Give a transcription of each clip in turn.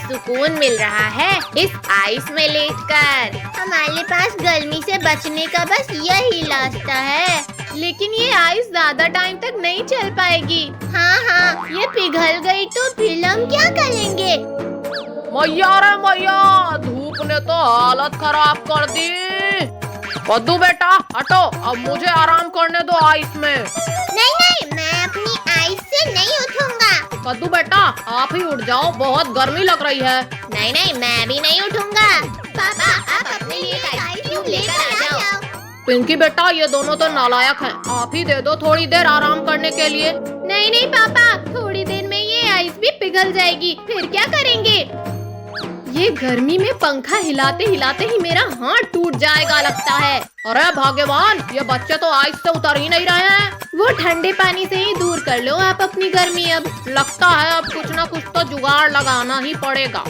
सुकून मिल रहा है इस आइस में लेटकर। हमारे पास गर्मी से बचने का बस यही रास्ता है। लेकिन ये आइस ज्यादा टाइम तक नहीं चल पाएगी। हाँ, ये पिघल गई तो फिर हम क्या करेंगे? मैया रे मैया, धूप ने तो हालत खराब कर दी। कद्दू बेटा हटो, अब मुझे आराम करने दो आइस में। नहीं, मैं अपनी आइस से नहीं उठूंगा। कद्दू बेटा आप ही उठ जाओ, बहुत गर्मी लग रही है। नहीं, मैं भी नहीं उठूंगा। पापा आप अपने लिए आइस क्यूब लेकर आ जाओ। पिंकी बेटा ये दोनों तो नालायक हैं, आप ही दे दो थोड़ी देर आराम करने के लिए। नहीं पापा, थोड़ी देर में ये आइस भी पिघल जाएगी, फिर क्या करेंगे? ये गर्मी में पंखा हिलाते हिलाते ही मेरा हाथ टूट जाएगा लगता है। अरे भगवान, ये बच्चे तो आइस से उतर ही नहीं रहे हैं। वो ठंडे पानी से ही दूर कर लो आप अपनी गर्मी। अब लगता है अब कुछ न कुछ तो जुगाड़ लगाना ही पड़ेगा।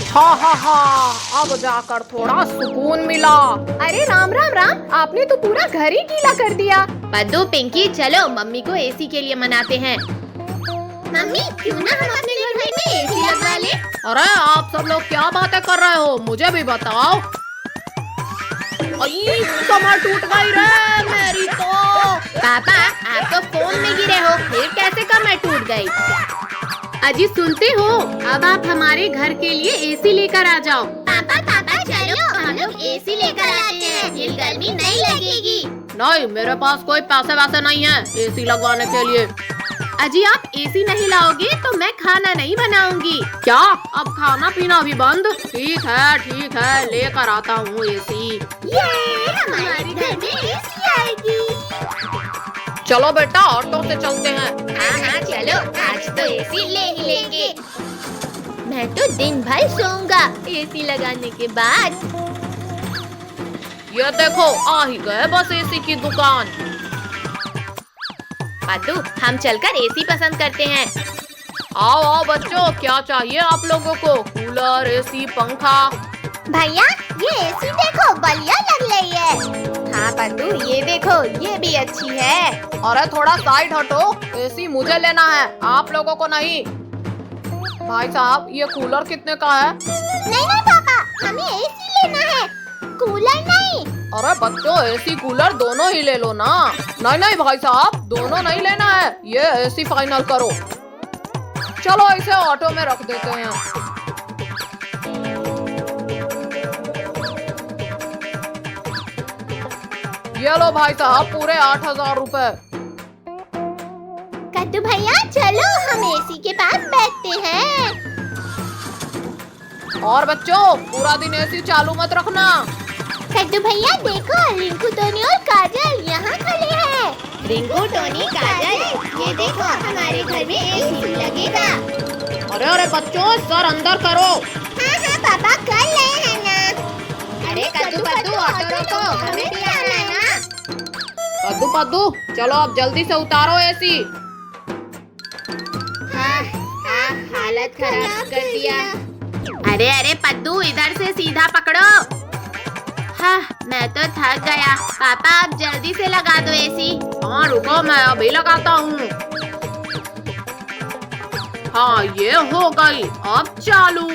हाँ, अब जाकर थोड़ा सुकून मिला। अरे राम, आपने तो पूरा घर ही गीला कर दिया। पद्दू पिंकी चलो मम्मी को एसी के लिए मनाते हैं। मम्मी क्यों ना हम अपने घर में एसी लगा ले? अरे आप सब लोग क्या बातें कर रहे हो, मुझे भी बताओ। कमर टूट गई रे मेरी तो। पापा आप तो फोन में गिरे हो, फिर कैसे कमर टूट गई? अजी सुनते हो, अब आप हमारे घर के लिए एसी लेकर आ जाओ। पापा चलो हम लोग एसी लेकर आते हैं, फिर गर्मी नहीं लगेगी। नहीं, मेरे पास कोई पैसे वैसे नहीं है एसी लगवाने के लिए। अजी आप एसी नहीं लाओगे तो मैं खाना नहीं बनाऊंगी। क्या अब खाना पीना भी बंद? ठीक है लेकर आता हूँ एसी। ये हमारे घर में एसी आएगी। चलो बेटा ऑटो से चलते हैं। हाँ चलो, आज तो एसी ले ही लेंगे। मैं तो दिन भर सोऊंगा एसी लगाने के बाद। ये देखो आ ही गए बस एसी की दुकान। पादू हम चलकर एसी पसंद करते हैं। आओ बच्चों, क्या चाहिए आप लोगों को? कूलर, एसी, पंखा? भैया ये एसी देखो, बढ़िया लग रही है। हाँ पादू ये देखो, ये भी अच्छी है। अरे थोड़ा साइड हटो, एसी मुझे लेना है, आप लोगों को नहीं। भाई साहब ये कूलर कितने का है? नहीं पापा, हमें एसी लेना है, कूलर नहीं। अरे बच्चों एसी कूलर दोनों ही ले लो ना। नहीं भाई साहब, दोनों नहीं लेना है, ये एसी फाइनल करो। चलो इसे ऑटो में रख देते हैं। ये लो भाई साहब पूरे 8,000 रुपए। कद्दू भैया चलो हम एसी के पास बैठते हैं। और बच्चों पूरा दिन एसी चालू मत रखना। कद्दू भैया देखो, रिंकू, टोनी और काजल यहाँ खड़े हैं। रिंकू, टोनी, काजल ये देखो हमारे घर में एसी लगेगा। अरे बच्चों सर अंदर करो। हाँ पापा कर रहे हैं ना। अरे कद्दू ऑटो रोको, हमें भी आना है ना। कद्दू चलो अब जल्दी से उतारो एसी। हाँ, हालत खराब कर दिया। अरे पद्दू इधर से सीधा पकड़ो। हाँ, मैं तो थक गया। पापा आप जल्दी से लगा दो एसी। हाँ रुको मैं अभी लगाता हूँ। हाँ ये हो गई, अब चालू।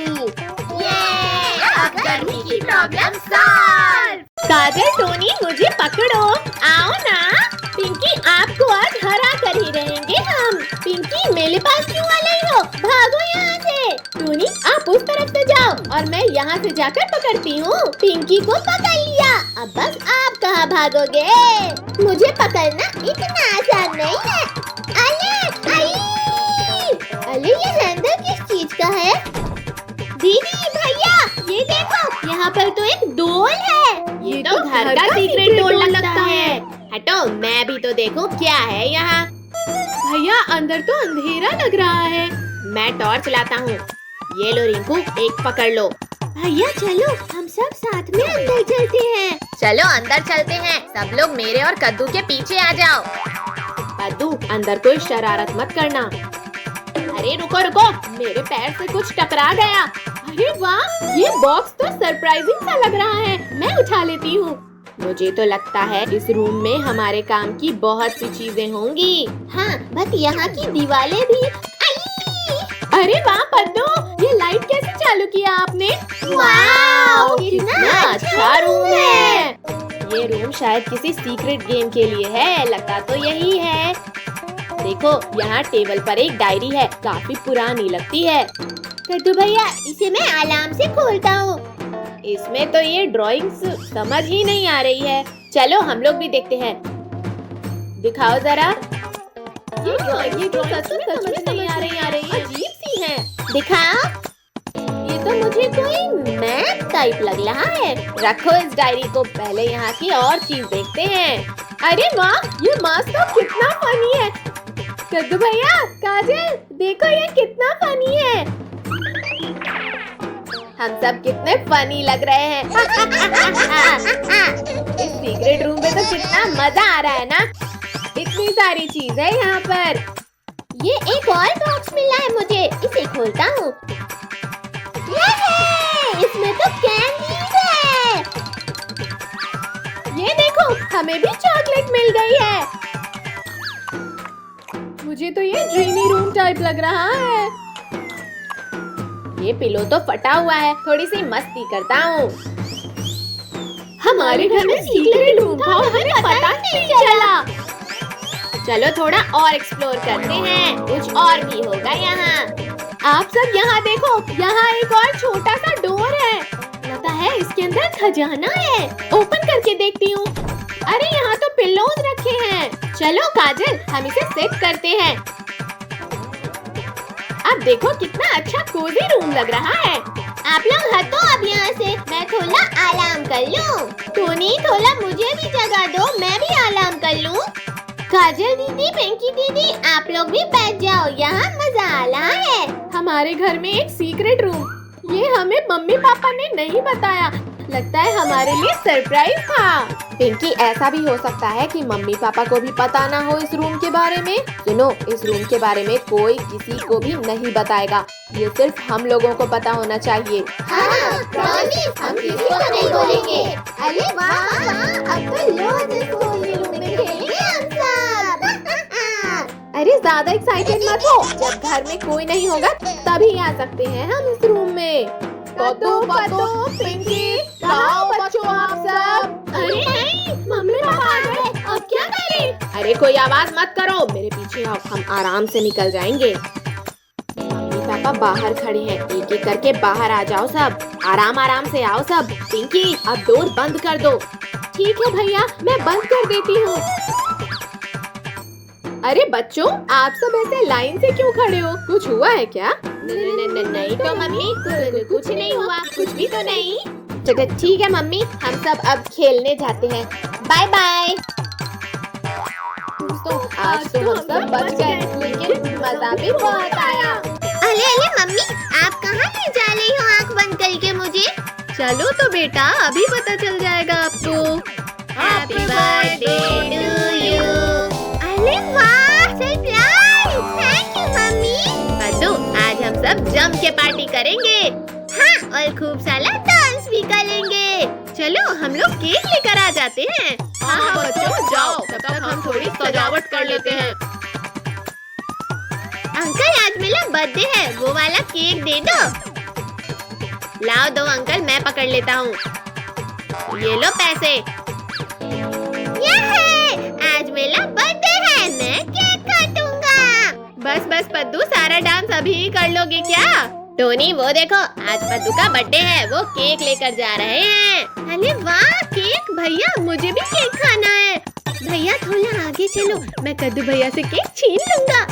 अब गर्मी की प्रॉब्लम सॉल्व। काजल, टोनी मुझे पकड़ो, आओ ना। पिंकी आपको आज हरा कर ही रहेंगे हम। पिंकी मेरे पास क्यों आ रही हो, भागो यहाँ से। टोनी आप उस तरफ से जाओ और मैं यहाँ से जाकर पकड़ती हूँ। पिंकी को पकड़ लिया, अब बस आप कहाँ भागोगे? मुझे पकड़ना इतना आसान नहीं है। अरे ये हैंडल किस चीज का है? दीदी भैया ये देखो, यहाँ पर तो एक डोल है। ये तो घर का सीक्रेट डोल लगता है। हटो मैं भी तो देखूं क्या है यहाँ। भैया अंदर तो अंधेरा लग रहा है। मैं टॉर्च लाता हूँ। ये लो रिंकू, एक पकड़ लो। भैया चलो हम सब साथ में अंदर चलते हैं। चलो अंदर चलते हैं, सब लोग मेरे और कद्दू के पीछे आ जाओ। कद्दू अंदर कोई शरारत मत करना। अरे रुको, मेरे पैर से कुछ टकरा गया। अरे वाह, ये बॉक्स तो सरप्राइजिंग सा लग रहा है, मैं उठा लेती हूँ। मुझे तो लगता है इस रूम में हमारे काम की बहुत सी चीजें होंगी। हाँ, बस यहाँ की दीवारें भी। अरे वाह पद्दू, ये लाइट कैसे चालू किया आपने? वाह, कितना अच्छा रूम है। ये रूम शायद किसी सीक्रेट गेम के लिए है, लगता तो यही है। देखो, यहाँ टेबल पर एक डायरी है, काफी पुरानी लगती है। कद्दू भैया, इसे मैं अलार्म से खोलता हूँ। इसमें तो ये ड्राइंग्स समझ ही नहीं आ रही है। चलो हम लोग भी देखते हैं। दिखाओ जरा। ये ड्राइंग सच में समझ नहीं आ रही है, अजीब सी है। दिखाओ। ये तो मुझे कोई मैप टाइप लग रहा है। रखो इस डायरी को, पहले यहाँ की और चीज देखते हैं। अरे वाह, ये मास्क तो कितना फनी है। कद्दू भैया, काजल, देखो ये कितना फनी है। हम सब कितने फनी लग रहे हैं। इस सीक्रेट रूम में तो कितना मजा आ रहा है ना। इतनी सारी चीज है यहाँ पर। ये एक और बॉक्स मिला है मुझे, इसे खोलता हूँ। इसमें तो कैंडीज है। ये देखो, हमें भी चॉकलेट मिल गई है। मुझे तो ये ड्रीमी रूम टाइप लग रहा है। ये पिलो तो फटा हुआ है, थोड़ी सी मस्ती करता हूँ। हमारे घर में सीक्रेट रूम था, हमें पता नहीं चला। चलो थोड़ा और एक्सप्लोर करते हैं, कुछ और भी होगा यहाँ। आप सब यहाँ देखो, यहाँ एक और छोटा सा डोर है। लगता है इसके अंदर खजाना है। ओपन करके देखती हूँ। अरे यहाँ तो पिल्लोज रखे हैं। चलो काजल, हम इसे सेट करते हैं। अब देखो कितना अच्छा कोजी रूम लग रहा है। आप लोग हटो अब यहाँ से, मैं थोड़ा आराम कर लूँ। टोनी, थोड़ा मुझे भी जगह दो, मैं भी आराम कर लूँ। काजल दीदी, पिंकी दीदी, आप लोग भी बैठ जाओ, यहाँ मजा आ रहा है। हमारे घर में एक सीक्रेट रूम, ये हमें मम्मी पापा ने नहीं बताया। लगता है हमारे लिए सरप्राइज था। पिंकी, ऐसा भी हो सकता है कि मम्मी पापा को भी पता ना हो इस रूम के बारे में। सुनो, इस रूम के बारे में कोई किसी को भी नहीं बताएगा, ये सिर्फ हम लोगों को पता होना चाहिए। हाँ, प्रॉमिस, हम किसी को नहीं बोलेंगे। अरे वाह, अब तो रोज इस कोजी रूम में खेलेंगे हम सब। अरे ज्यादा एक्साइटेड मत हो, जब घर में कोई नहीं होगा तभी आ सकते हैं हम इस रूम में। कद्दू, पिंकी, कहाँ बच्चों आप सब? अरे नहीं, मम्मी पापा आ गए, अब क्या करें? अरे कोई आवाज मत करो, मेरे पीछे आओ, हम आराम से निकल जाएंगे। मम्मी पापा बाहर खड़े हैं, एक एक करके बाहर आ जाओ सब। आराम आराम से आओ सब। पिंकी, अब डोर बंद कर दो। ठीक है भैया, मैं बंद कर देती हूँ। अरे बच्चों, आप सब ऐसे लाइन से क्यों खड़े हो? कुछ हुआ है क्या? नहीं तो मम्मी, कुछ नहीं हुआ, कुछ भी तो नहीं। चलो ठीक है मम्मी, हम सब अब खेलने जाते हैं। Bye bye. दोस्तों, आज तो हम सब बच गए, लेकिन मजा भी बहुत आया। अरे मम्मी, आप कहाँ ले जा रही हो आँख बंद करके मुझे? चलो तो बेटा, अभी पता चल जाएगा आपको। Happy birthday to you. अरे वाह, सरप्राइज! Thank you mummy. कद्दू, आज हम सब जम के पार्टी करेंगे। हाँ, और खूब सारा डांस भी करेंगे। चलो हम लोग केक लेकर आ जाते हैं। हाँ बच्चों, जाओ, तब तक हम थोड़ी सजावट कर लेते हैं। अंकल, आज मेरा बर्थडे है, वो वाला केक दे दो। लाओ दो अंकल, मैं पकड़ लेता हूँ। ये लो पैसे। आज मेरा बर्थडे है, मैं केक काटूंगा। बस बस पद्दू, सारा डांस अभी ही कर लोगे क्या? टोनी, वो देखो, आज पद्दू का बर्थडे है, वो केक लेकर जा रहे हैं। अरे वाह, केक! भैया, मुझे भी केक खाना है। भैया थोड़ा आगे चलो, मैं कद्दू भैया से केक छीन लूंगा।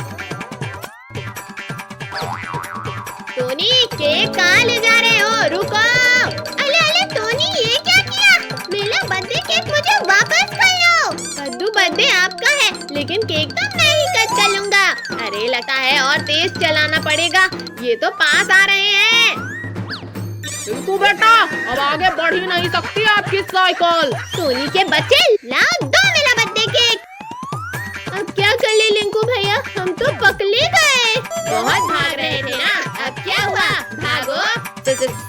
टोनी, केक कहाँ ले जा रहे हो? रुको। अरे टोनी, ये क्या किया? मेरा बर्थडे केक मुझे वापस कर लो। कद्दू, बर्थडे आपका है, लेकिन केक तो मैं ही कट कर लूंगा। अरे लगता है और तेज चलाना पड़ेगा, ये तो पास आ रहे हैं। रिंकू बेटा, अब आगे बढ़ ही नहीं सकती आपकी साइकिल। टोनी के बच्चे, लाओ दो मेरा बर्थडे केक। अब क्या कर ले लिंकू भैया, हम तो पकड़े गए। बहुत भाग रहे थे ना, अब क्या हुआ? भागो।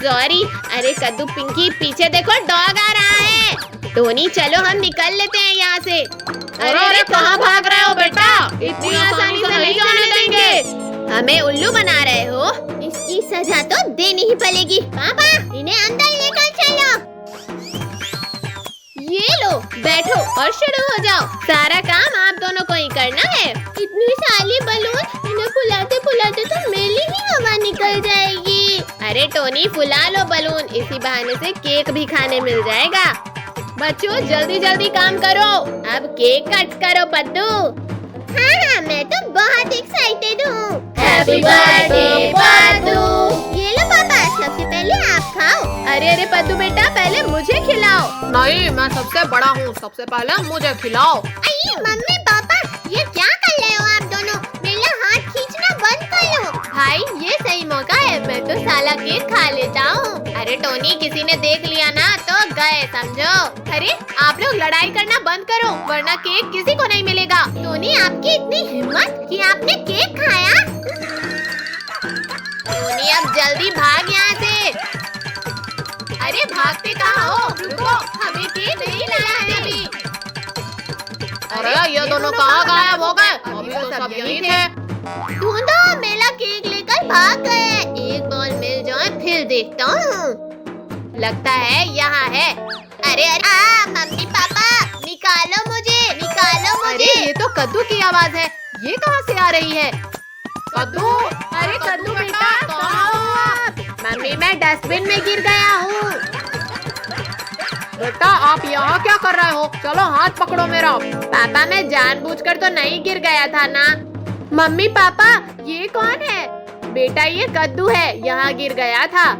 सॉरी। अरे कद्दू, पिंकी, पीछे देखो, डॉग आ रहा है। टोनी, चलो हम निकल लेते हैं यहाँ से। अरे कहाँ भाग रहे हो बेटा? इतनी आसानी से नहीं जाने देंगे। हमें उल्लू बना रहे हो? सजा तो देनी ही पड़ेगी। पापा इन्हें अंदर लेकर चलो। ये लो बैठो और शुरू हो जाओ। सारा काम आप दोनों को ही करना है। इतनी सारी बलून, इन्हें फुलाते फुलाते तो मेरी ही हवा निकल जाएगी। अरे टोनी फुला लो बलून, इसी बहाने से केक भी खाने मिल जाएगा। बच्चों जल्दी जल्दी काम करो, अब केक कट करो पद्दू। हाँ हाँ मैं तो बहुत एक्साइटेड हूँ। Happy birthday Paddu. ये लो पापा, सबसे पहले आप खाओ। अरे अरे पद्दू बेटा पहले मुझे खिलाओ। नहीं मैं सबसे बड़ा हूँ, सबसे पहले मुझे खिलाओ। अरे मम्मी पापा ये क्या कर रहे हो आप दोनों? मेरा हाथ खींचना बंद करो। भाई ये सही मौका है, मैं तो साला केक खा लेता हूँ। अरे टोनी किसी ने देख लिया ना तो गए समझो। अरे आप लोग लड़ाई करना बंद करो वरना केक किसी को नहीं मिलेगा। टोनी आपकी इतनी हिम्मत कि आपने केक खाया? टोनी अब जल्दी भाग यहाँ से। अरे भागते कहाँ हो? रुको हमें केक नहीं लाना है अभी। अरे ये दोनों कहाँ गायब हो गए? अभी तो सब यहीं थे। ढूंढो, मेरा केक लेकर भाग गए। एक बॉल मिल जाए फिर देखता हूँ। लगता है यहाँ है। अरे अरे मम्मी पापा निकालो मुझे, निकालो मुझे। अरे ये तो कद्दू की आवाज है, ये कहाँ से आ रही है? कद्दू, अरे कद्दू बेटा कहाँ हो आप? मम्मी मैं डस्टबिन में गिर गया हूँ। बेटा आप यहाँ क्या कर रहे हो? चलो हाथ पकड़ो मेरा। पापा मैं जानबूझकर तो नहीं गिर गया था ना। मम्मी पापा ये कौन है? बेटा ये कद्दू है, यहाँ गिर गया था।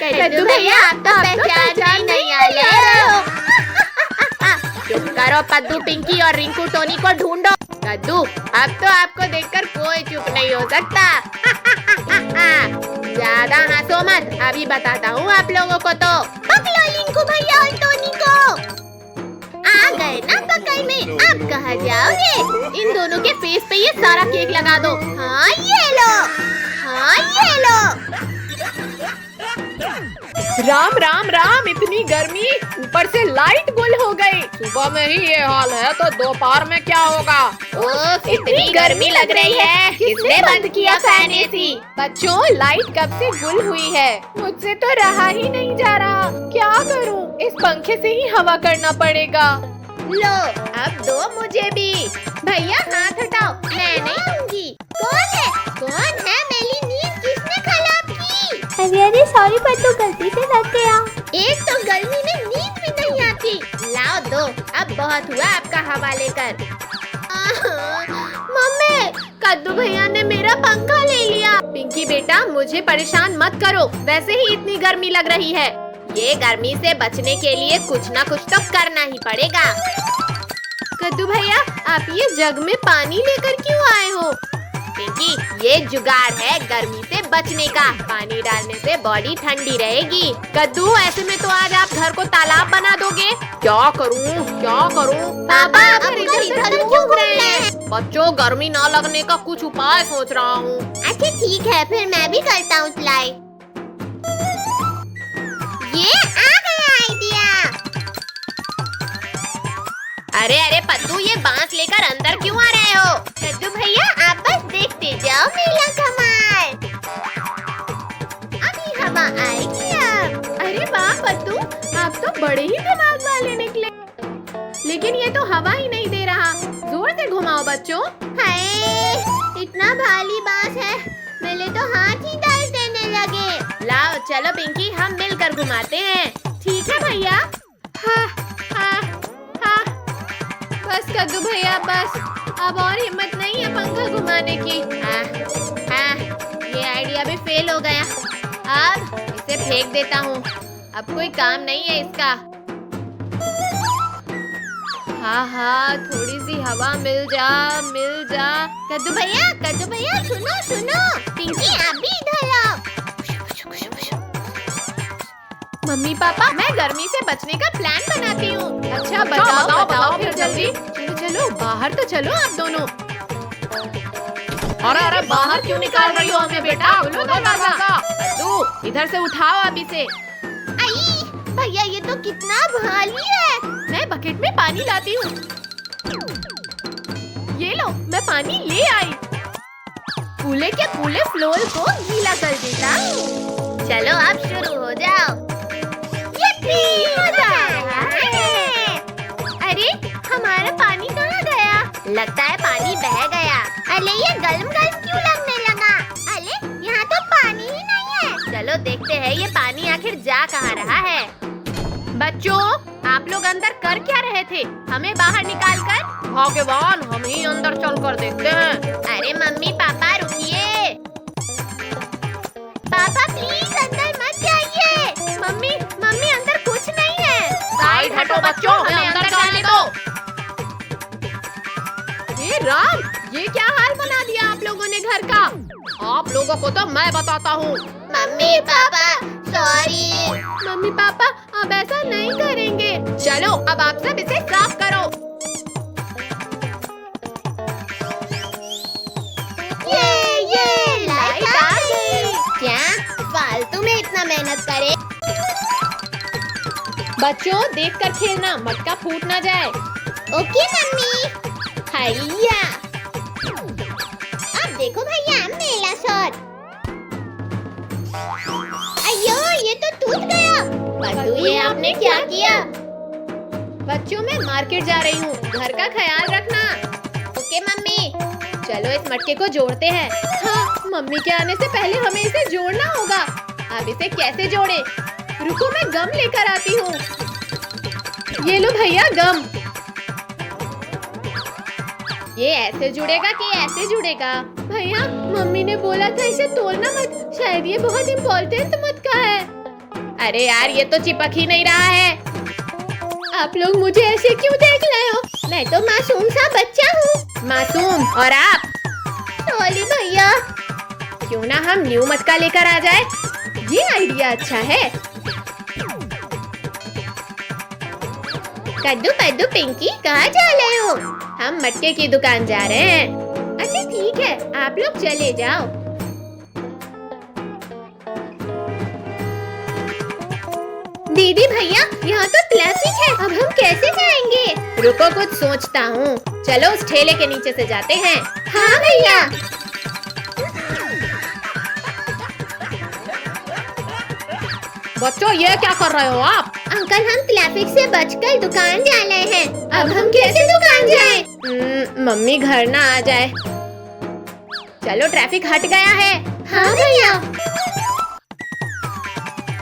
कद्दू भैया आप तो पहचान नहीं आ रहे हो। चुप करो पद्दू, पिंकी और रिंकू टोनी को ढूंढो। कद्दू अब तो आपको देखकर कोई चुप नहीं हो सकता। ज्यादा हंसो मत, अभी बताता हूँ आप लोगों को। तो पकड़ो रिंकू भैया और टोनी को। आ गए ना पकड़ में, अब कहाँ जाओगे? इन दोनों के फेस पे ये सारा केक लगा दो। हाँ ये लो, हाँ ये लो। राम राम राम, इतनी गर्मी, ऊपर से लाइट गुल हो गई। सुबह में ही ये हाल है तो दोपहर में क्या होगा? ओह इतनी गर्मी लग रही है, किसने बंद किया फैन एसी? बच्चों लाइट कब से गुल हुई है, मुझसे तो रहा ही नहीं जा रहा। क्या करूं? इस पंखे से ही हवा करना पड़ेगा। लो अब दो मुझे भी। भैया हाथ हटाओ, मैं नहीं दूंगी। कौन है? कौन है? मेरी नींद किसने खराब की? अरे अरे सॉरी पद्दू, गलती से लग गया। एक तो गर्मी में नींद भी नहीं आती। लाओ दो, अब बहुत हुआ आपका हवा लेकर। मम्मी कद्दू भैया ने मेरा पंखा ले लिया। पिंकी बेटा मुझे परेशान मत करो, वैसे ही इतनी गर्मी लग रही है। ये गर्मी से बचने के लिए कुछ ना कुछ तो करना ही पड़ेगा। कद्दू भैया आप ये जग में पानी लेकर क्यों आए हो? पिंकी ये जुगाड़ है गर्मी से बचने का, पानी डालने से बॉडी ठंडी रहेगी। कद्दू ऐसे में तो आज आप घर को तालाब बना दोगे। क्या करूं क्या करूं? पापा अब इधर क्यों घूम रहे हैं? बच्चों गर्मी ना लगने का कुछ उपाय सोच रहा हूँ। अच्छा ठीक है फिर मैं भी करता हूँ ट्राई। ये आ गया आइडिया। अरे अरे पद्दू ये बांस लेकर अंदर क्यों आ रहे हो? कद्दू भैया आप बस देखते जाओ मेरा कमाल। अभी हवा आएगी अब। अरे वाह पद्दू आप तो बड़े ही दिमाग वाले निकले। लेकिन ये तो हवा ही नहीं दे रहा, जोर से घुमाओ बच्चों। हाय इतना भारी बांस है, मेरे तो हाथ ही दर्द देने लगे। लाओ चलो पिंकी हम मिलकर घुमाते हैं। ठीक है भैया। हाँ हाँ हाँ बस कद्दू भैया बस, अब और हिम्मत नहीं है पंखा घुमाने की। हाँ हाँ ये आइडिया भी फेल हो गया। अब इसे फेंक देता हूँ, अब कोई काम नहीं है इसका। हाँ हाँ थोड़ी सी हवा मिल जा मिल जा। कद्दू भैया सुनो सुनो, पिंकी आप भी इधर आओ। मम्मी पापा मैं गर्मी से बचने का प्लान बनाती हूँ। अच्छा बताओ फिर जल्दी। चलो चलो बाहर तो चलो आप दोनों। अरे अरे बाहर क्यों निकाल रही हो हमें बेटा? खोलो दरवाजा। कद्दू इधर से उठाओ अभी से। आई भैया ये तो कितना भारी है। मैं बकेट में पानी लाती हूँ। ये लो मैं पानी ले आई। पूले के पूले फ्लोर को गीला कर देता हूँ। चलो अब शुरू हो जाओ। यप्पी, मजा आ रहा है। अरे हमारा पानी कहाँ गया? लगता है पानी बह गया। अरे ये गरम गरम क्यों लगने लगा? अरे यहाँ तो पानी ही नहीं है। चलो देखते हैं ये पानी आखिर जा कहाँ रहा है। बच्चों, आप लोग अंदर कर क्या रहे थे? हमें बाहर निकाल कर? भाग्यवान, हम ही अंदर चलकर देखते हैं। अरे मम्मी पापा रुकिए। पापा प्लीज अंदर मत जाइए। मम्मी मम्मी अंदर कुछ नहीं है। साइड हटो बच्चों, हमें अंदर जाने दो। हे राम, ये क्या हाल बना दिया आप लोगों ने घर का? आप लोगों को तो मैं बताता हूँ। Mummy papa sorry. Mummy papa अब ऐसा नहीं करेंगे। चलो अब आप सब इसे साफ करो। ये लाइट आ गई। क्या फालतू में इतना मेहनत करे? बच्चों देखकर खेलना, मटका फूट ना जाए। Okay mummy. हैया, अब देखो भैया मेला शॉट। अयो ये तो टूट गया। पद्दू ये आपने क्या किया? बच्चों मैं मार्केट जा रही हूँ, घर का ख्याल रखना। Okay mummy. चलो इस मटके को जोड़ते हैं। हाँ, मम्मी के आने से पहले हमें इसे जोड़ना होगा। अब इसे कैसे जोड़े? रुको मैं गम लेकर आती हूँ। ये लो भैया गम। ये ऐसे जुड़ेगा कि ऐसे जुड़ेगा? भैया मम्मी ने बोला था इसे तोड़ना मत, शायद ये बहुत इम्पोर्टेंट मटका है। अरे यार ये तो चिपक ही नहीं रहा है। आप लोग मुझे ऐसे क्यों देख रहे हो? मैं तो मासूम सा बच्चा हूँ। मासूम और आप? सॉरी भैया। क्यों ना हम न्यू मटका लेकर आ जाए? ये आइडिया अच्छा है। कद्दू पद्दू पिंकी कहाँ जा रहे हो? हम मटके की दुकान जा रहे हैं। अच्छा ठीक है, आप लोग चले जाओ। दीदी भैया यहाँ तो ट्रैफिक है, अब हम कैसे जाएंगे? रुको कुछ सोचता हूँ। चलो उस ठेले के नीचे से जाते हैं। हाँ भैया। बच्चों ये क्या कर रहे हो आप? अंकल हम ट्रैफिक से बचकर दुकान जा रहे हैं। अब हम कैसे दुकान जाएं? मम्मी घर ना आ जाए। चलो ट्रैफिक हट गया है। हाँ भैया।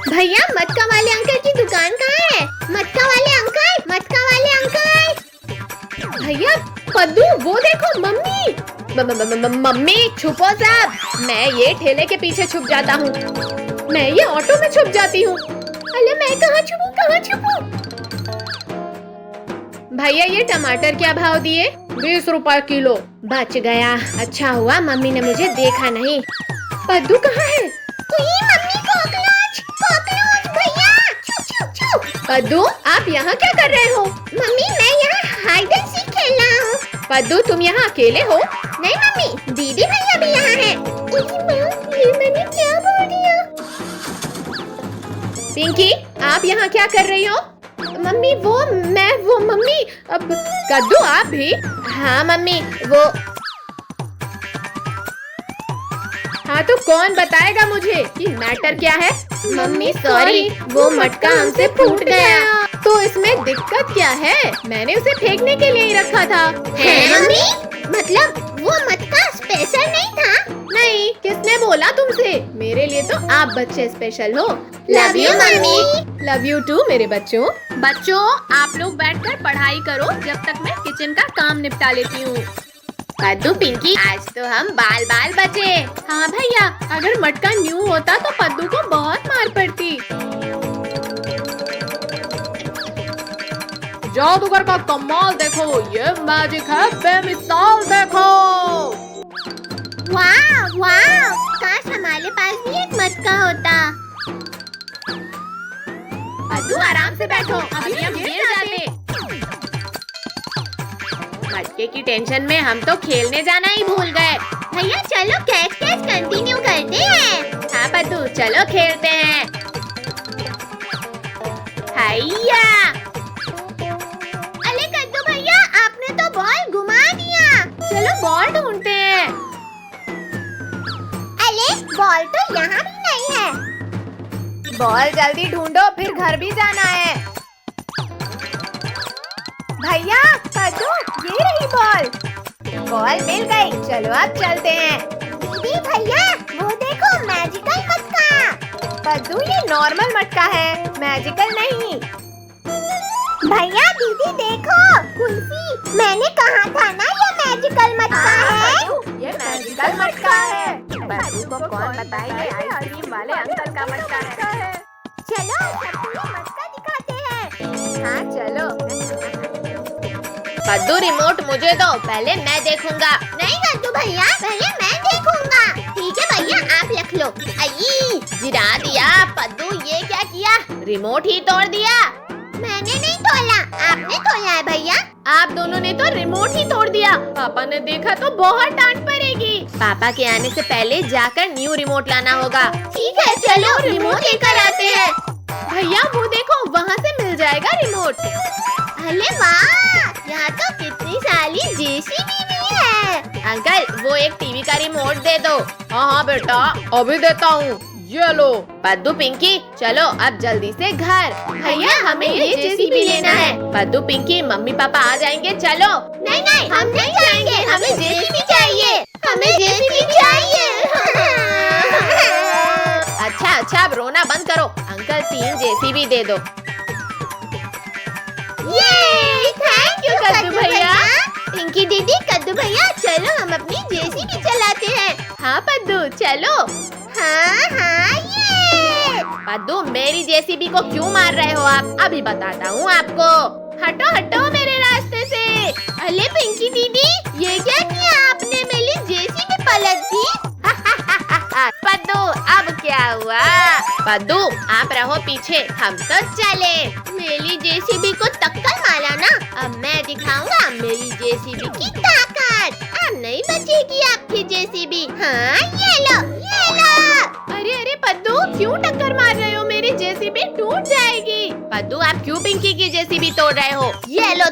भैया मटका वाले अंकल की दुकान कहाँ है? मटका वाले अंकल, मटका वाले अंकल। भैया पद्दू वो देखो मम्मी। मम्मी छुपो सब। मैं ये ठेले के पीछे छुप जाता हूँ। मैं ये ऑटो में छुप जाती हूँ। अरे मैं कहाँ छुपूं, कहाँ छुपूं? भैया ये टमाटर क्या भाव दिए? 20 रुपए किलो। बच गया, अच्छा हुआ मम्मी ने मुझे देखा नहीं। पद्दू कहाँ है? मम्मी कॉकरोच, कॉकरोच भैया। छुप छुप छुप। पद्दू आप यहाँ क्या कर रहे हो? मम्मी मैं यहाँ हाइड एंड सीक खेल रहा हूँ। पद्दू तुम यहाँ अकेले हो? नहीं मम्मी, दीदी भैया भी यहाँ हैं। ये मैंने क्या बोल दिया? पिंकी आप यहाँ क्या कर रही हो? मम्मी वो मम्मी। अब कद्दू आप भी? हाँ मम्मी वो। हाँ तो कौन बताएगा मुझे कि मैटर क्या है? मम्मी सॉरी, वो मटका हमसे फूट गया। तो इसमें दिक्कत क्या है? मैंने उसे फेंकने के लिए ही रखा था। है मम्मी? मतलब वो मटका स्पेशल नहीं था? नहीं, किसने बोला तुमसे? मेरे लिए तो आप बच्चे स्पेशल हो। Love you mummy. Love you too मेरे बच्चों। बच्चों आप लोग बैठकर पढ़ाई करो जब तक मैं किचन का काम निपटा लेती हूँ। पद्दू पिंकी आज तो हम बाल बाल बचे। हाँ भैया, अगर मटका न्यू होता तो पद्दू को बहुत मार पड़ती। जादूगर का कमाल देखो, ये मैजिक है बेमिसाल देखो। वाह वाह, काश हमारे पास भी एक मटका होता। पद्दू आराम से बैठो, अभी हम गिर जाते। मटके की टेंशन में हम तो खेलने जाना ही भूल गए। भैया चलो कैच कैच कंटिन्यू करते हैं। हाँ पद्दू चलो खेलते हैं। हैया। अरे कद्दू भैया आपने तो बॉल घुमा दिया। चलो बॉल ढूंढते हैं। बॉल तो यहाँ भी नहीं है। बॉल जल्दी ढूंढो, फिर घर भी जाना है। भैया पद्दू, ये रही बॉल। बॉल मिल गई, चलो अब चलते हैं। दीदी भैया वो देखो मैजिकल मटका। पद्दू ये नॉर्मल मटका है, मैजिकल नहीं। भैया दीदी देखो कुल्फी। मैंने कहा था ना ये मैजिकल मटका है। ये मैजिकल मटका है। पद्दू को कौन बताए ये आइसक्रीम वाले अंकल का मटका है। चलो सबको ये मटका दिखाते हैं। हाँ चलो। पद्दू रिमोट मुझे दो, पहले मैं देखूंगा। नहीं कद्दू भैया पहले मैं देखूंगा। ठीक है भैया आप रख लो। आई गिरा दिया। पद्दू ये क्या किया, रिमोट ही तोड़ दिया। मैंने नहीं तोड़ा, आपने तोड़ा है भैया। आप दोनों ने तो रिमोट ही तोड़ दिया। पापा ने देखा तो बहुत डांट पड़ेगी। पापा के आने से पहले जाकर न्यू रिमोट लाना होगा। ठीक है चलो रिमोट लेकर आते हैं। भैया वो देखो वहाँ से मिल जाएगा रिमोट। अरे वाह यहाँ तो कितनी सारी जेसीबी भी है। अंकल वो एक टीवी का रिमोट दे दो। हाँ बेटा अभी देता हूँ, ये लो। पद्दू पिंकी चलो अब जल्दी से घर। भैया हमें ये जेसीबी लेना है। पद्दू पिंकी मम्मी पापा आ जाएंगे, चलो। नहीं नहीं हम नहीं जाएंगे, हमें जेसीबी चाहिए। हमें जेसीबी चाहिए। अच्छा अच्छा अब रोना बंद करो। अंकल 3 जेसीबी दे दो। ये थैंक यू कद्दू भैया। पिंकी दीदी कद्दू भैया चलो हम अपनी जेसीबी चलाते हैं। हाँ पद्दू चलो। हाँ हाँ ये पद्दू मेरी जेसीबी को क्यों मार रहे हो आप, अभी बताता हूँ आपको। हटो हटो मेरे रास्ते से। अरे पिंकी दीदी ये क्या किया आपने, मेरी जेसीबी पलट दी। पद्दू अब क्या हुआ। पद्दू आप रहो पीछे, हम तो चले। मेरी जेसीबी को टक्कर मारा ना, अब मैं दिखाऊंगा मेरी जेसीबी की ताकत। अब नहीं बचेगी आपकी जेसीबी। हाँ ये लो ये लो। अरे अरे पद्दू क्यों टक्कर मार रहे हो, मेरी जेसीबी टूट जाएगी। पद्दू आप क्यों पिंकी की जेसीबी तोड़ रहे हो। ये लो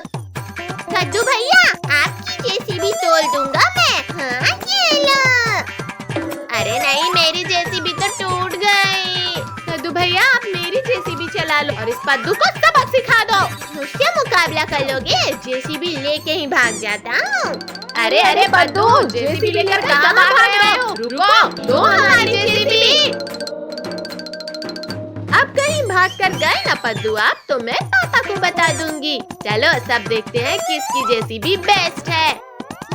कद्दू भैया आपकी जेसीबी तोड़ दूंगा मैं। हाँ ये लो। अरे नहीं मेरी जेसीबी तो टूट गई। पद्दू भैया आप मेरी जेसीबी चला लो और इस पद्दू को सबक सिखा दो। मुझसे मुकाबला कर लोगे, जेसीबी लेके ही भाग जाता हूँ। अरे अरे पद्दू जेसीबी लेकर कहाँ भाग रहे हो, रुको दो हमारी जेसीबी। अब कहीं भाग कर गए ना पद्दू आप, तो मैं पापा को बता दूंगी। चलो सब देखते हैं किसकी जेसीबी बेस्ट है।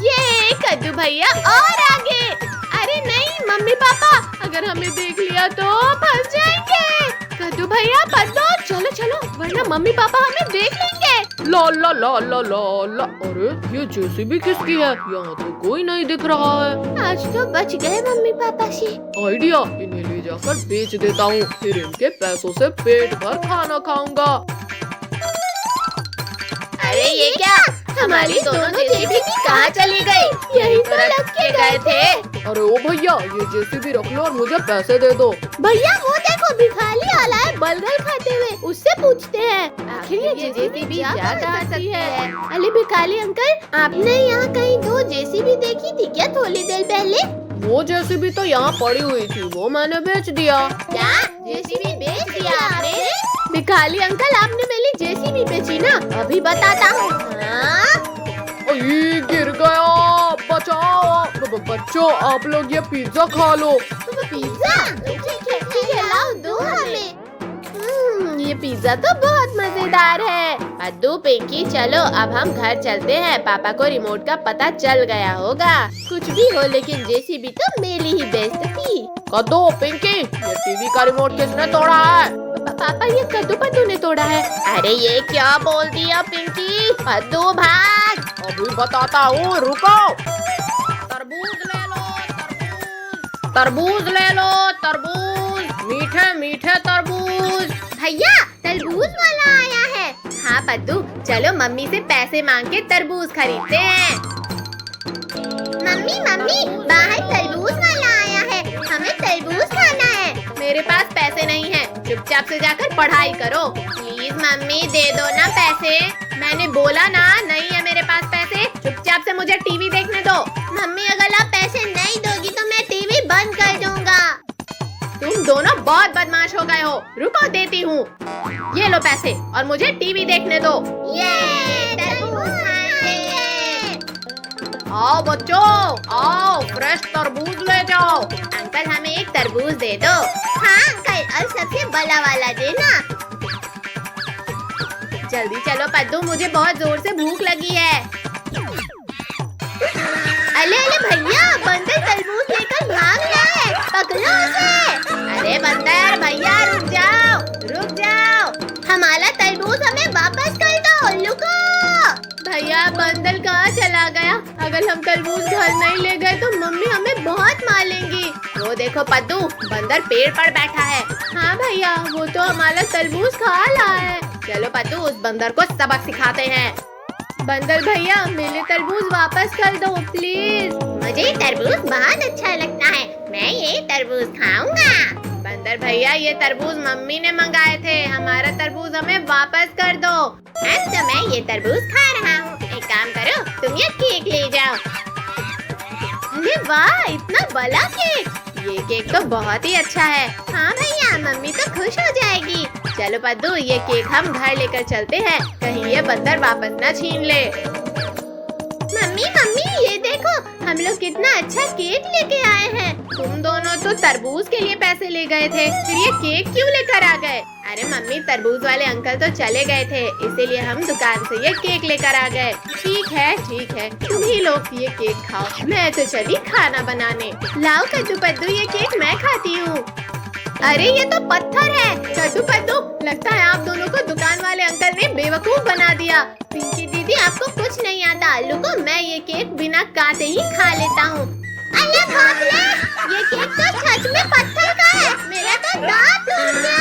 ये कद्दू भैया और आगे। अरे नहीं मम्मी पापा अगर हमें देख लिया तो फंस जाएंगे। कद्दू भैया पद्दू चलो चलो वरना मम्मी पापा हमें देख लेंगे। ला ला ला ला ला ला। अरे ये जेसीबी किसकी है, यहाँ तो कोई नहीं दिख रहा है। आज तो बच गए मम्मी पापा से। आइडिया, इन्हें ले जाकर बेच देता हूँ, फिर इनके पैसों से पेट भर खाना खाऊंगा। अरे ये क्या, हमारी दोनों जेसीबी कहाँ चली गई। यही तो रख के गए थे। अरे ओ भैया ये जेसीबी रख लो और मुझे पैसे दे दो। भैया वो देखो भिखारी आला है बलगल खाते हुए, उससे पूछते हैं आखिर ये जेसीबी क्या कर सकती है। अरे भिखारी अंकल आपने यहाँ कहीं 2 जेसीबी देखी थी क्या थोड़ी देर पहले। वो जेसीबी तो यहाँ पड़ी हुई थी, वो मैंने बेच दिया। क्या जेसीबी बेच दिया आपने। भिखारी अंकल आपने मेरी जेसीबी बेची ना, अभी बताता हूँ। ये गिर गया, बचाओ। बच्चों आप लोग ये पिज्जा खा लो। पिज्जा ठीक है लाओ दो हमें। ये पिज्जा तो बहुत मजेदार है। पद्दू पिंकी चलो अब हम घर चलते हैं, पापा को रिमोट का पता चल गया होगा। कुछ भी हो लेकिन जेसीबी तो मेरी ही बेस्ट थी। कद्दू पिंकी ये टीवी का रिमोट किसने तोड़ा है। पापा ये कद्दू पद्दू ने तोड़ा है। अरे ये क्या बोल दिया पिंकी, पद्दू भाग। अभी बताता हूँ, रुको। तरबूज ले लो, तरबूज ले लो, तरबूज मीठे मीठे तरबूज। भैया तरबूज वाला आया है। हाँ पद्दू चलो मम्मी से पैसे मांग के तरबूज खरीदते हैं। मम्मी मम्मी बाहर तरबूज वाला आया है, हमें तरबूज खाना है। मेरे पास पैसे नहीं हैं, चुपचाप से जाकर पढ़ाई करो। प्लीज मम्मी दे दो ना पैसे। मैंने बोला ना नहीं है मेरे पास पैसे, चुपचाप से मुझे टीवी देखने दो। मम्मी अगर आप पैसे नहीं दोगी तो मैं टीवी बंद कर दूंगा। गए हो? रुको देती हूँ। ये लो पैसे और मुझे टीवी देखने दो। ये तरबूज खाएंगे। आओ बच्चों, आओ फ्रेश तरबूज ले जाओ। अंकल हमें एक तरबूज दे दो। हाँ अंकल, और सबसे बड़ा वाला देना। जल्दी चलो पद्दू, मुझे बहुत जोर से भूख लगी है। अले अले भैया, बंदर तरबूज लेकर भाग रहा है, पकड़ो उसे। अरे बंदर भैया रुक जाओ, रुक जाओ। हमारा तरबूज हमें वापस कर दो, रुको। भैया बंदर कहाँ चला गया? अगर हम तरबूज घर नहीं ले गए तो मम्मी हमें बहुत मारेंगी। वो देखो पद्दू, बंदर पेड़ पर बैठा है। हाँ भैया, वो तो हमारा तरबूज खा रहा है। चलो पद्दू, उस बंदर को सबक सिखाते हैं। बंदर भैया, मेरे तरबूज वापस कर दो प्लीज। मुझे तरबूज बहुत अच्छा लगता है, मैं ये तरबूज खाऊंगा। बंदर भैया, ये तरबूज मम्मी ने मंगाए थे, हमारा तरबूज हमें वापस कर दो। अब तो मैं ये तरबूज खा रहा हूँ। एक काम करो, तुम ये केक ले जाओ। अरे वाह, इतना बड़ा केक! ये केक तो बहुत ही अच्छा है। हाँ भैया, मम्मी तो खुश हो जाएगी। चलो पद्दू, ये केक हम घर लेकर चलते हैं, कहीं ये बंदर वापस ना छीन ले। मम्मी मम्मी, ये देखो, हम लोग कितना अच्छा केक लेके आए हैं। तुम दोनों तो तरबूज के लिए पैसे ले गए थे, फिर ये केक क्यों लेकर आ गए? अरे मम्मी, तरबूज वाले अंकल तो चले गए थे, इसीलिए हम दुकान से ये केक लेकर आ गए। ठीक है, तुम ही लोग ये केक खाओ, मैं तो चली खाना बनाने। लाओ कद्दू पद्दू, ये केक मैं खाती हूँ। अरे ये तो पत्थर है। कद्दू पद्दू, लगता है आप दोनों को दुकान वाले अंकल ने बेवकूफ बना दिया। पिंकी दीदी, आपको कुछ नहीं आता। रुको, मैं ये केक बिना काटे ही खा लेता हूँ। अरे बाप रे, ये केक तो सच में पत्थर का है। मेरा तो दांत टूट गया।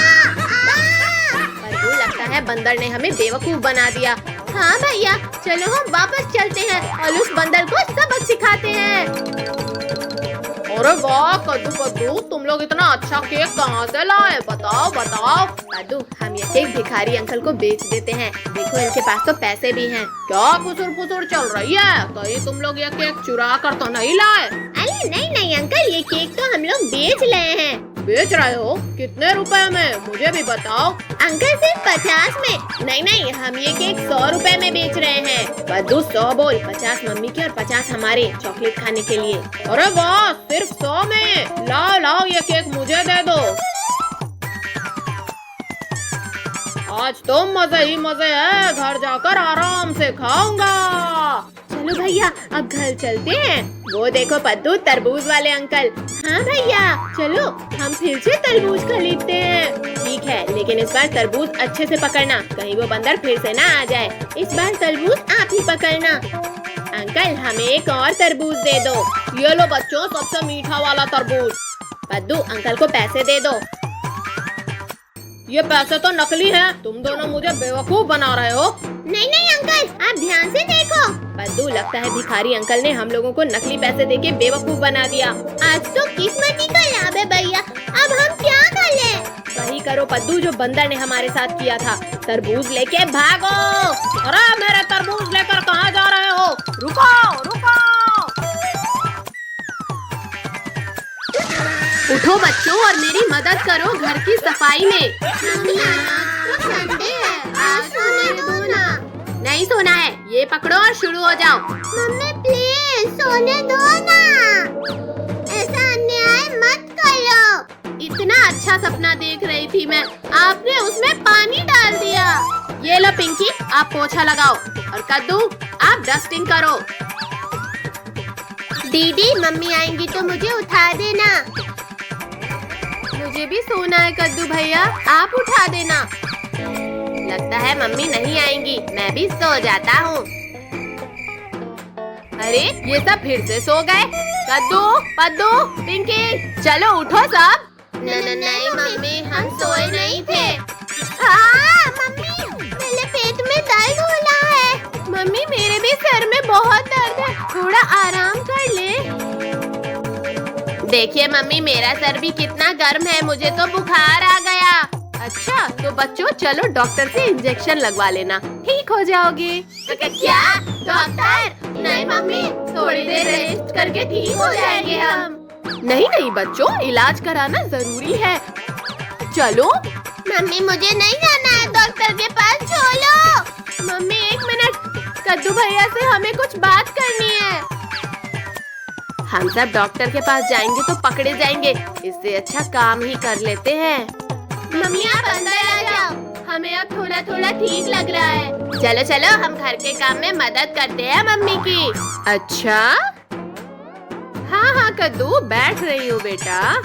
पद्दू, लगता है बंदर ने हमें बेवकूफ बना दिया। हाँ भैया, चलो हम वापस चलते हैं और उस बंदर को सबक सिखाते हैं। अरे वाह कद्दू पद्दू, तुम लोग इतना अच्छा केक कहाँ से लाए? बताओ बताओ। पद्दू, हम ये केक भिखारी अंकल को बेच देते हैं, देखो इनके पास तो पैसे भी हैं। क्या खुसुर फुसुर चल रही है? कहीं तुम लोग ये केक चुरा कर तो नहीं लाए? अरे नहीं अंकल, ये केक तो हम लोग बेच रहे हैं। बेच रहे हो? कितने रुपए में? मुझे भी बताओ। अंकल सिर्फ 50 में। नहीं, हम ये केक 100 रुपए में बेच रहे हैं। पद्दू 100 बोल, 50 मम्मी के और 50 हमारे चॉकलेट खाने के लिए। अरे वाह, सिर्फ 100 में? लाओ ये केक मुझे दे दो। आज तो मजे ही मजे है, घर जाकर आराम से खाऊंगा। चलो भैया, अब घर चलते हैं। वो देखो पद्दू, तरबूज वाले अंकल। हाँ भैया, चलो हम फिर से तरबूज खरीदते हैं। ठीक है, लेकिन इस बार तरबूज अच्छे से पकड़ना, कहीं वो बंदर फिर से ना आ जाए। इस बार तरबूज आप ही पकड़ना। अंकल, हमें एक और तरबूज दे दो। ये लो बच्चों, सबसे मीठा वाला तरबूज। पद्दू, अंकल को पैसे दे दो। ये पैसे तो नकली हैं, तुम दोनों मुझे बेवकूफ बना रहे हो। नहीं अंकल, आप ध्यान से देखो। पद्दू, लगता है भिखारी अंकल ने हम लोगों को नकली पैसे देके बेवकूफ बना दिया। आज तो किस्मत ही का लाभ है भैया, अब हम क्या कर लें? वही करो पद्दू जो बंदर ने हमारे साथ किया था। तरबूज लेके भागो। अरे मेरे तरबूज लेकर कहाँ जा रहे हो? रुको। उठो बच्चों और मेरी मदद करो घर की सफाई में। संडे है, आज सोने दो ना। नहीं सोना है, ये पकड़ो और शुरू हो जाओ। मम्मी प्लीज सोने दो ना, ऐसा अन्याय मत करो। इतना अच्छा सपना देख रही थी मैं, आपने उसमें पानी डाल दिया। ये लो पिंकी, आप पोछा लगाओ और कद्दू आप डस्टिंग करो। दीदी, मम्मी आएंगी तो मुझे उठा देना। मुझे भी सोना है कद्दू भैया, आप उठा देना। लगता है मम्मी नहीं आएंगी, मैं भी सो जाता हूँ। अरे ये सब फिर से सो गए। कद्दू पद्दू पिंकी, चलो उठो सब। नहीं मम्मी, हम सोए नहीं थे। हाँ मम्मी, मेरे पेट में दर्द हो रहा है। मम्मी, मेरे भी सर में बहुत दर्द है, थोड़ा आराम कर ले। देखिए मम्मी, मेरा सर भी कितना गर्म है, मुझे तो बुखार आ गया। अच्छा, तो बच्चों चलो डॉक्टर से इंजेक्शन लगवा लेना, ठीक हो जाओगे। क्या डॉक्टर? नहीं मम्मी, थोड़ी देर रेस्ट करके ठीक हो जाएंगे हम। नहीं बच्चों, इलाज कराना जरूरी है। चलो। मम्मी मुझे नहीं जाना है डॉक्टर के पास, छोड़ो। मम्मी एक मिनट, कद्दू भैया से हमें कुछ बात करनी है। हम सब डॉक्टर के पास जाएंगे तो पकड़े जाएंगे, इससे अच्छा काम ही कर लेते हैं। मम्मी आप अंदर आ जाओ, हमें अब थोड़ा थोड़ा ठीक लग रहा है। चलो चलो हम घर के काम में मदद करते हैं मम्मी की। अच्छा हाँ हाँ कद्दू, बैठ रही हूँ बेटा।